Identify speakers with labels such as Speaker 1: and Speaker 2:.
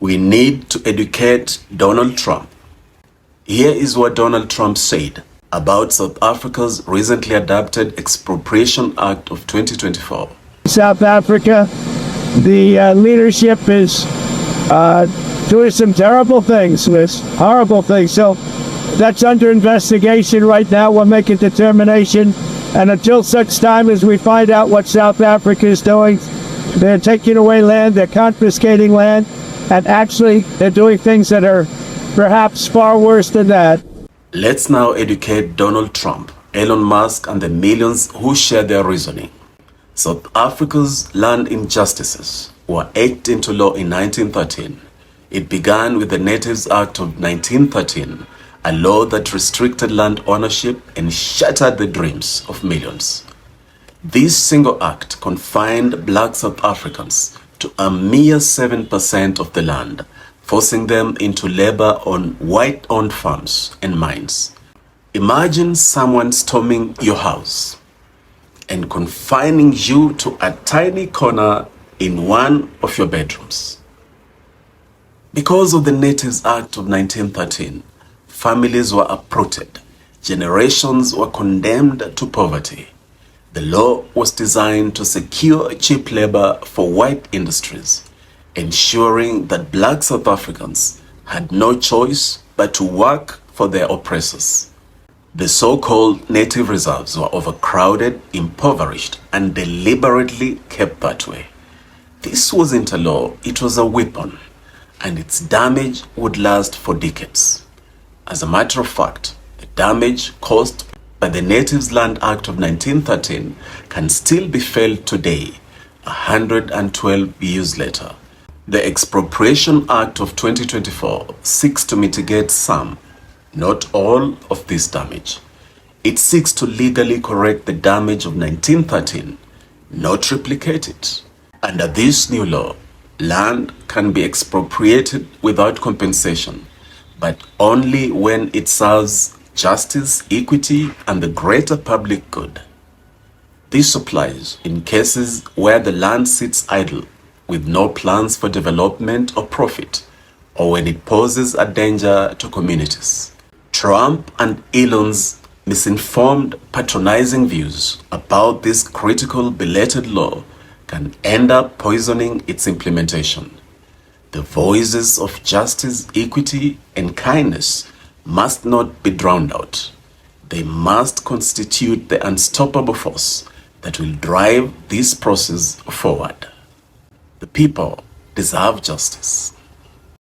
Speaker 1: We need to educate Donald Trump. Here is what Donald Trump said about South Africa's recently adopted Expropriation Act of 2024.
Speaker 2: South Africa, the leadership is doing some terrible things, horrible things. So that's under investigation right now. We'll make a determination. And until such time as we find out what South Africa is doing, they're taking away land, they're confiscating land, and actually they're doing things that are perhaps far worse than that.
Speaker 1: Let's now educate Donald Trump, Elon Musk, and the millions who share their reasoning. South Africa's land injustices were etched into law in 1913. It began with the Natives Act of 1913, a law that restricted land ownership and shattered the dreams of millions. This single act confined black South Africans to a mere 7% of the land, forcing them into labor on white-owned farms and mines. Imagine someone storming your house and confining you to a tiny corner in one of your bedrooms. Because of the Natives Act of 1913, families were uprooted, generations were condemned to poverty. The law was designed to secure cheap labor for white industries, ensuring that black South Africans had no choice but to work for their oppressors. The so-called native reserves were overcrowded, impoverished, and deliberately kept that way. This wasn't a law, it was a weapon, and its damage would last for decades. As a matter of fact, the damage caused by the Natives Land Act of 1913 can still be felt today, 112 years later. The Expropriation Act of 2024 seeks to mitigate some, not all, of this damage. It seeks to legally correct the damage of 1913, not replicate it. Under this new law, land can be expropriated without compensation, but only when it serves justice, equity, and the greater public good. This applies in cases where the land sits idle with no plans for development or profit, or when it poses a danger to communities. Trump and Elon's misinformed, patronizing views about this critical belated law can end up poisoning its implementation. The voices of justice, equity, and kindness must not be drowned out. They must constitute the unstoppable force that will drive this process forward. The people deserve justice.